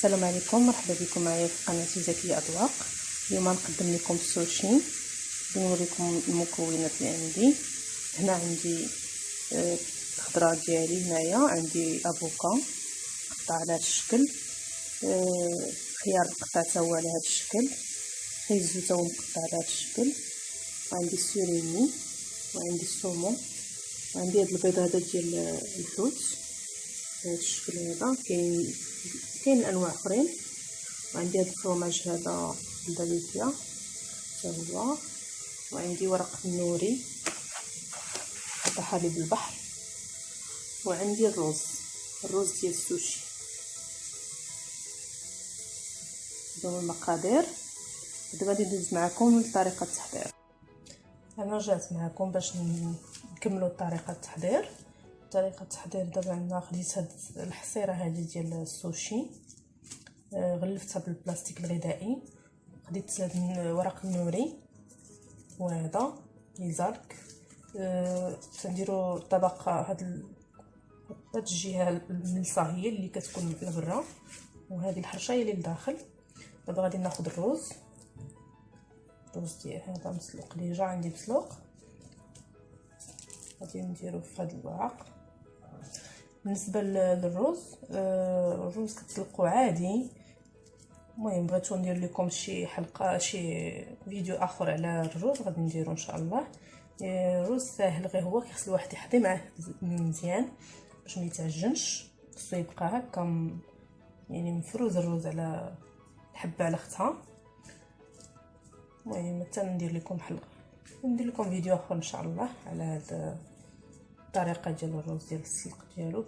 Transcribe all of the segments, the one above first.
السلام عليكم، مرحبا بكم معايا في قناتي زكية اذواق. اليوم نقدم لكم السوشي، نوريكم المكونات اللي عندي. هنا عندي الخضره ديالي، هنايا عندي افوكا قطع على هذا الشكل، خيار مقطع حتى هو على هذا الشكل، خيزو حتى هو مقطع على هذا الشكل، وعندي السوريني وعندي الصومون، وعندي هاد البيض هذا ديال الحوت بهذا الشكل هذا. كاين انواع اخرين، وعندي هذا الفرماج هذا الداليفيا حتى هو، وعندي ورق النوري هذا حليب البحر، وعندي الرز ديال السوشي. هذو المقادير. دابا غادي ندوز معكم لطريقه التحضير. انا رجعت معكم باش نكملوا طريقه التحضير. دابا عندنا خديت هاد الحصيره هذه ديال السوشي، غلفتها بالبلاستيك الغذائي، خديت ورق النوري وهذا ليزارك، تنديروا الطبق هاد الجهه الملصه هي اللي كتكون لبرا، وهذه الحرشه هي اللي لداخل. دابا غادي ناخذ الرز ديال هذا مسلوق، ديجا عندي مسلوق، غادي نديرو في هذا الوعاء. بالنسبه للرز، الرز كتسلقوا عادي. المهم بغيتو ندير لكم شي حلقه، شي فيديو اخر على الرز غادي نديرو ان شاء الله. الرز ساهل، غير هو خص الواحد يحضي معاه مزيان باش ما يتعجنش، خصو يبقى هكا يعني مفروز الرز على الحبه على اختها. المهم حتى ندير لكم فيديو اخر ان شاء الله على هذه الطريقه ديال الرز ديال السلق ديالو،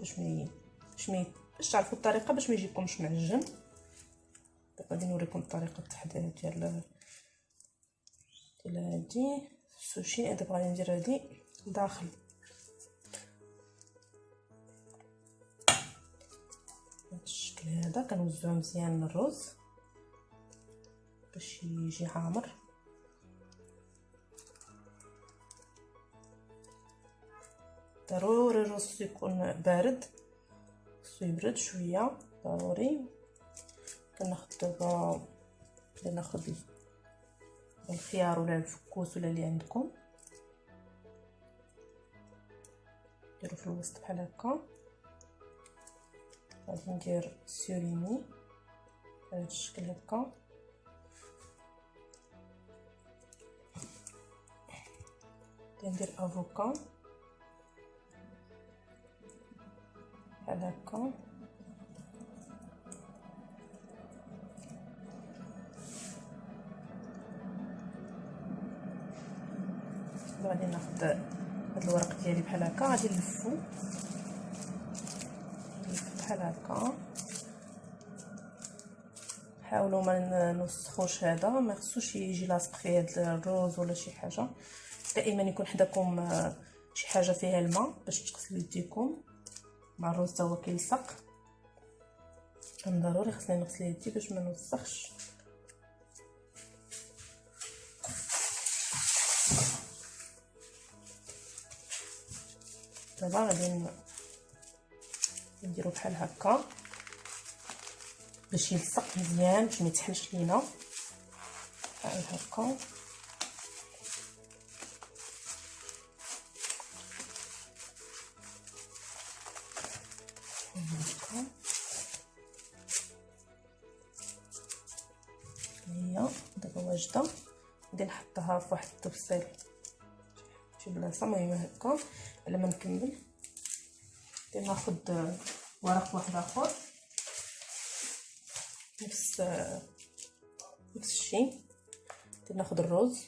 باش تعرفوا الطريقه باش ما يجيكمش معجن. دابا غادي نوريكم طريقه التحضير ديال هادي السوشي. دابا غادي ندير هادي لداخل بهذا الشكل هذا، كنوزعو مزيان الرز باش يجي عامر. ضروري الرز يكون بارد، خصو يبرد شويه ضروري. كناخذ دابا ناخذ الخيار ولا الفكوس ولا اللي عندكم، ديروا في الوسط بحال هكا. غادي ندير السوريني بهذا الشكل هكا، ندير افوكا بحال هكا، غادي ناخذ هاد الورق ديالي بحال هكا، غادي نلفو بحال هكا. حاولوا ما نوسخوش هذا، ما خصوش يجي لاصق فيه هاد الرز ولا شي حاجه. دائما يكون حداكم شي حاجه فيها الماء باش تغسلوا يديكم مع الرز حتى هو كيلصق. كان ضروري خصني نغسل يدي باش ما نوسخش. دابا غادي نديرو بحال هكا باش يلصق مزيان، باش ما يتحلش لينا بحال هكا. هي دابا واجده، غادي نحطها في واحد الطبسيل شي بلاصه. المهم هكا على ما نكمل غادي ناخذ ورق واحد اخر نفس الشيء. غادي ناخذ الرز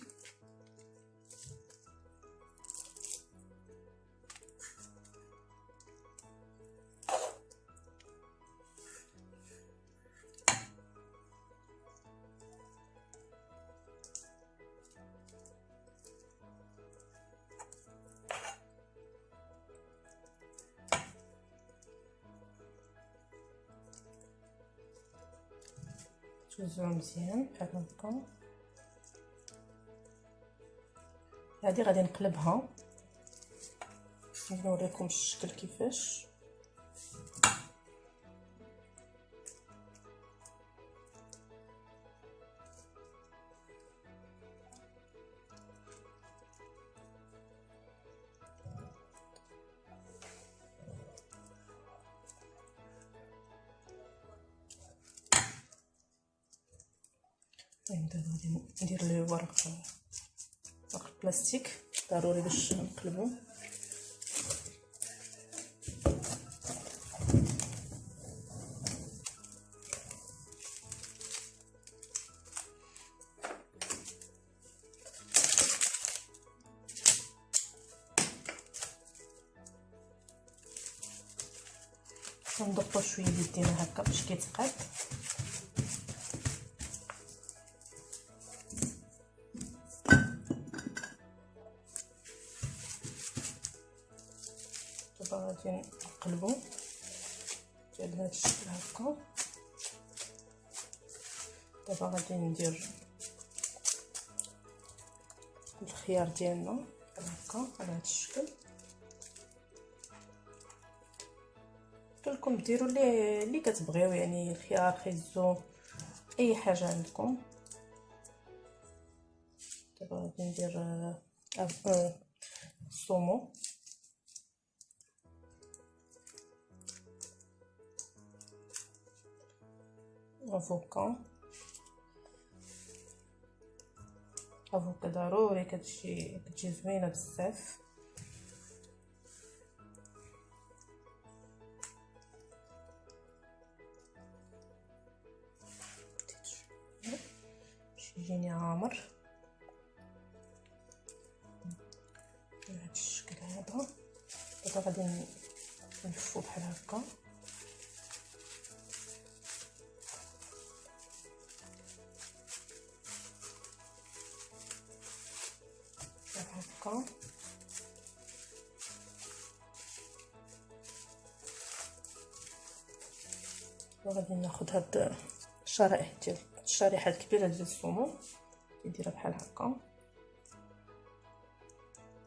توزعو مزيان بحال هكا. هادي غادي نقلبها باش نوريكم الشكل كيفاش. دابا غادي ندير ليه ورق بلاستيك ضروري باش نقلبو. ندقو شويه بيدينا هكا باش كيتقاد. دابا غادي نقلبو ديال هذا الشكل هكا. دابا غادي ندير الخيار ديالنا هكا على هذا الشكل. كلكم ديروا اللي كتبغيو، يعني الخيار، خيزو، اي حاجه عندكم. دابا غادي ندير الصومو. افوكا ضروري كتجي زوينه بزاف. يجيني عامر بهذا الشكل هذا. دابا غادي نلفو بحال هكا. هكا وغادي ناخذ هاد الشرائح الكبيره ديال الصومو، نديرها بحال هكا.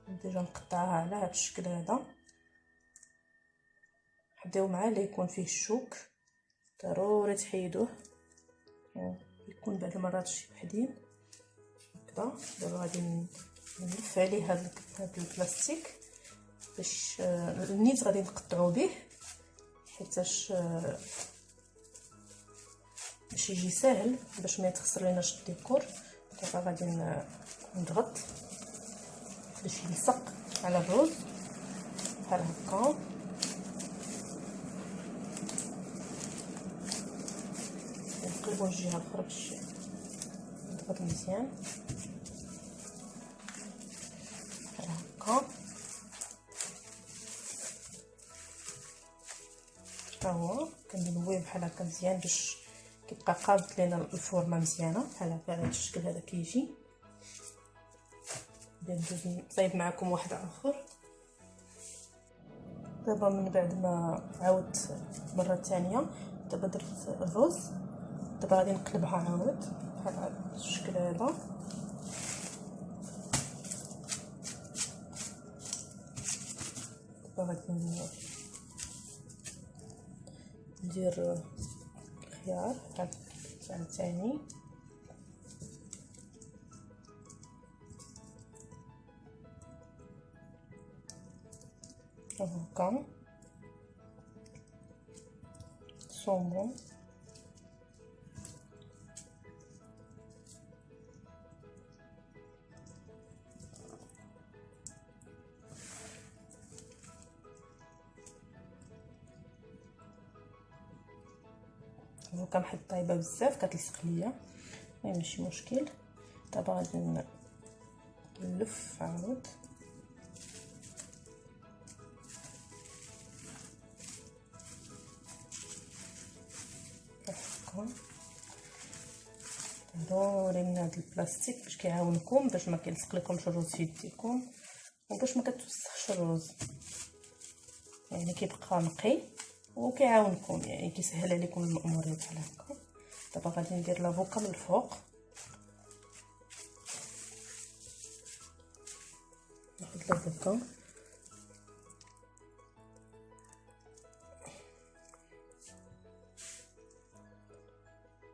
ديجا نقطعها على هاد الشكل هذا. حداو معاه اللي يكون فيه الشوك، ضروري تحيدوه، يكون بعض المرات شي وحدين هكذا. دابا غادي نلف عليه هاد البلاستيك باش النيت غادي نقطعو به حيتاش باش يجي ساهل، باش ما يتخسر ليناش الديكور. دابا غادي نضغط باش يلصق على الرز بحال هكا. نقلبو الجهه الاخرى باش يضغط مزيان بحال هكا. ها هو كندويه بحال هكا مزيان باش كيبقى قابض لينا الفورمه مزيانه بحال هكا. على هذا الشكل هذا كيجي. ندوز نصايب معكم واحد اخر. دابا من بعد ما عاودت مره ثانيه، دابا درت الرز. دابا غادي نقلبها عاود بحال هذا الشكل هذا. دابا غادي ندير الخيار ثاني. هكا صومون، كنحط طايبه بزاف كتلصق ليا، ماشي مشكل. دابا غادي نلف عاود هكا. ضروري من هذا البلاستيك باش كيعاونكم باش ما كيلصق لكمش الرز في يديكم، وباش ما كتوسخش الرز، يعني كيبقى نقي وكيعاونكم، يعني كيسهل عليكم المأمورية بحال هكا. دابا غادي ندير لافوكا من الفوق. ناخذ لافوكا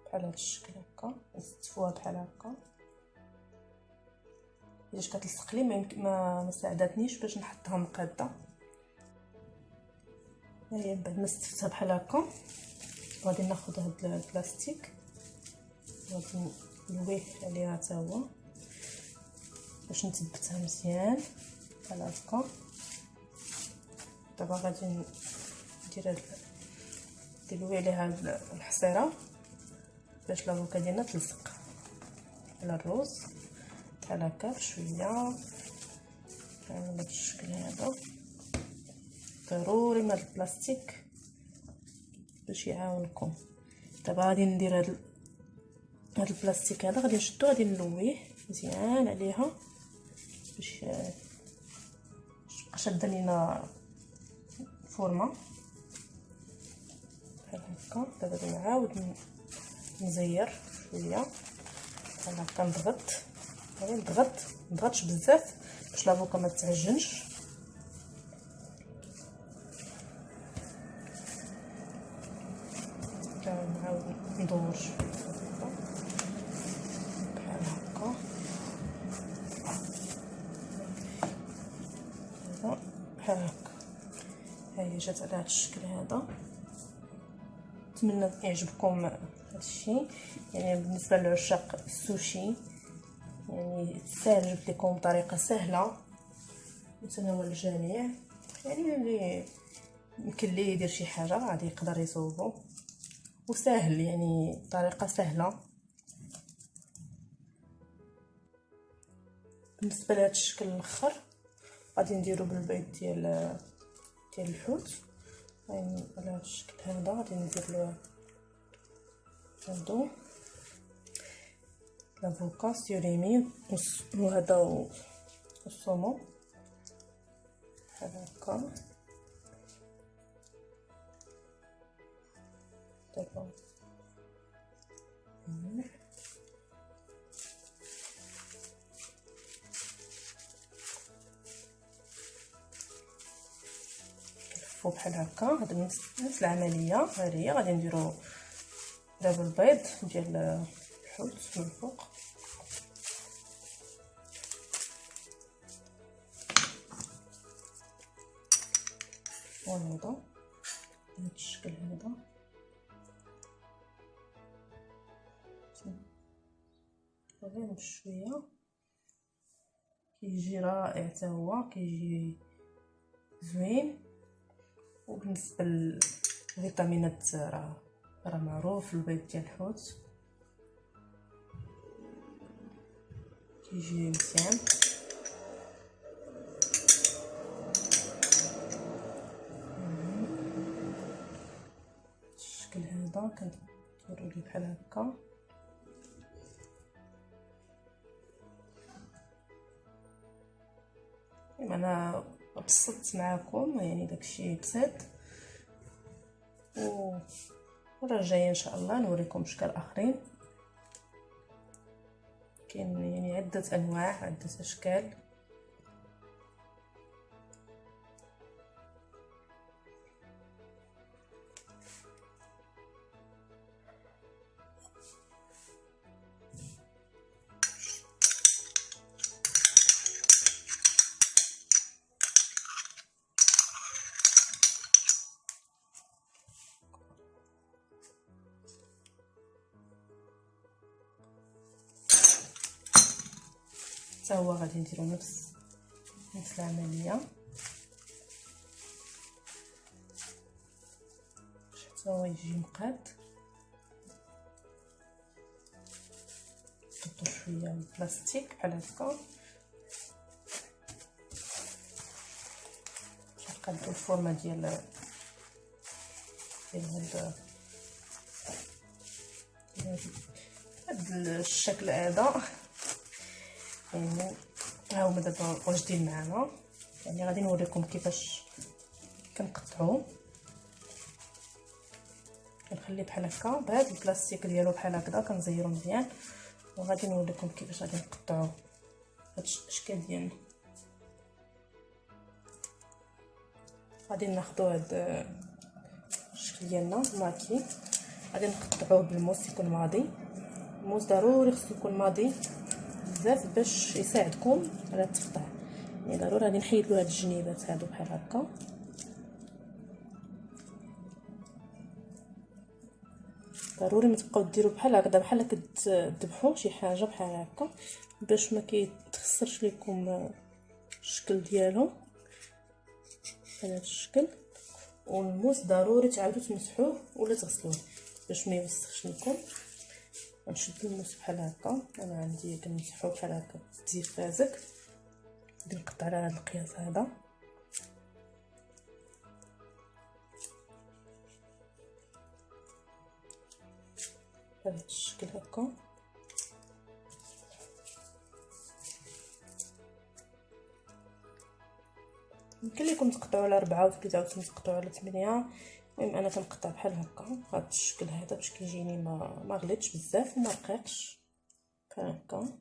بحال هذا الشكل هكا، نستفوها بحال هكا. باش كتلصق لي ما ساعدتنيش باش نحطها مقاده. هي من بعد ما استفتها بحال هكا غادي ناخذ هاد البلاستيك، غادي نلويه عليها حتى هو باش نثبتها مزيان بحال هكا. دابا غادي ندير نلوي عليها الحصيره باش لافوكا ديالنا تلصق على الروز بحال هكا بشويه بهذا الشكل هذا. ضروري من هذا البلاستيك باش يعاونكم. دابا غادي ندير هذا البلاستيك هذا، غادي نشدو غادي نلويه مزيان عليها باش شاده لينا الفورمه بحال هكا. دابا غادي نعاود نزير شويه بحال هكا، نضغطش بزاف باش لافوكا ما تعجنش. نعاود ندور بحال هكا. بحال هكا ها هي جات على هذا الشكل هذا. نتمنى يعجبكم هذا الشيء. يعني بالنسبه لعشاق السوشي يعني ساهل، جبت لكم بطريقه سهله متناول الجميع. يعني اللي يمكن ليه يدير شي حاجه غادي يقدر يصوبو وسهل، يعني طريقه سهله. بالنسبه لهذا الشكل الاخر غادي نديرو بالبيض ديال الحوت. يعني على هذا الشكل هذا غادي ندير له هادو لافوكا سيريمي وهذا الصومون بحال هكا. دابا نلفو بحال هكا. هذا نفس العمليه. هذه غادي نديرو دابا البيض ديال الحوت من الفوق ونوضو بهذا الشكل هذا. غير بشويه كيجي رائع حتى هو، كيجي زوين. وبالنسبه للفيتامينات راه معروف البيض ديال الحوت كيجي مزيان. الشكل هذا كنديرو ليه بحال هكا. انا بسطت معكم يعني داكشي بسيط، المره الجايه ان شاء الله نوريكم اشكال اخرين. كاين يعني عده انواع، عده اشكال. حتى هو غادي نديرو نفس العمليه حتى هو يجي مقاد. نحطو شويه البلاستيك بحال هكا باش نقادو الفورمه ديال هذا الشكل هذا. يعني ها هما دابا واجدين معنا. يعني غادي نوريكم كيفاش كنقطعو. كنخليه بحال هكا بهذا البلاستيك ديالو بحال هكذا، كنزيرو مزيان وغادي نوريكم كيفاش غادي نقطعو هاد الاشكال ديالنا. غادي ناخذوا هاد الشكل ديالنا ماكي، غادي نقطعوه بالموس يكون ماضي. الموس ضروري خصو يكون ماضي بزاف باش يساعدكم على التقطيع. يعني ضروري غادي نحيد له هاد الجنيبات هادو بحال هكا. ضروري ما تبقاو ديروا بحال هكذا، بحال كتذبحوا شي حاجه بحال هكا باش ما كيتخسرش لكم الشكل ديالو بحال هذا الشكل. والموس ضروري تعاودوا تمسحوه ولا تغسلوه باش ما يوسخش لكم. غنشد الموس بحال هكا، انا عندي كنمسحو بحال هكا بزيفازك، كنقطع على هذا القياس هذا بهذا الشكل هكا. يمكن لكم تقطعوا على 4 و 3 و تقطعوا على 8. المهم انا كنقطع بحال هكا بهذا الشكل هذا باش كيجيني ما غليظش بزاف وما رقيقش بحال هكا.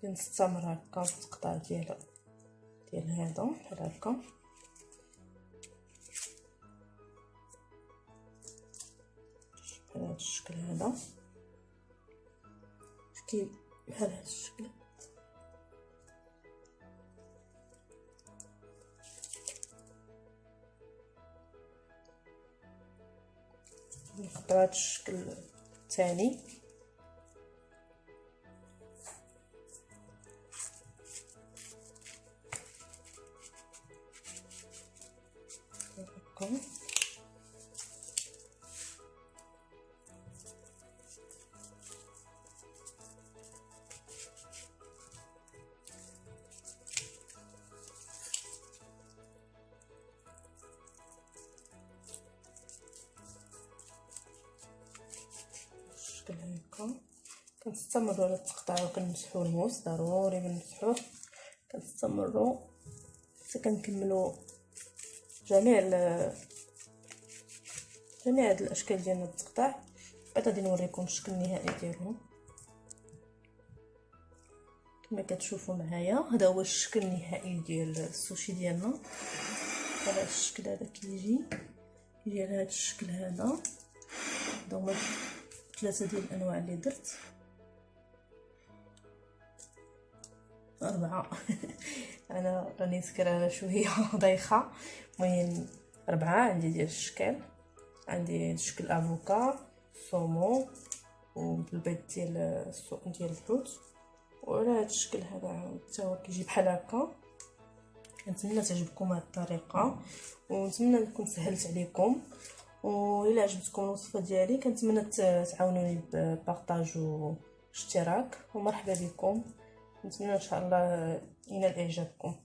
كنستمر هكا في التقطاع ديال هذا بحال هكا. بحال هذا الشكل هذا بحال هذا الشكل. نقطع هذا الشكل الثاني هكا. الشكل هكا كنستمروا على التقطيع وكنمسحوا الموس، ضروري بنمسحوه. كنستمروا حتى كنكملوا جميع هاد الاشكال ديال التقطيع. بعد غادي نوريكم الشكل النهائي ديالهم كما كتشوفوا معايا. هذا هو الشكل النهائي ديال السوشي ديالنا. هذا الشكل هذا كيجي على هذا الشكل هذا. هما 3 ديال الانواع اللي درت، 4 انا راني سكرانه شويه ضايخه. المهم 4 عندي ديال الشكل. عندي الشكل افوكا صومو وبالبيض ديال الحوت. وعلى هذا الشكل هذا حتى هو كيجي بحال هكا. كنتمنى تعجبكم هذه الطريقه ونتمنى نكون سهلت عليكم. وإلا عجبتكم الوصفه ديالي كنتمنى تعاونوني ببارطاج واشتراك. ومرحبا بكم، نتمنى ان شاء الله ينال اعجابكم.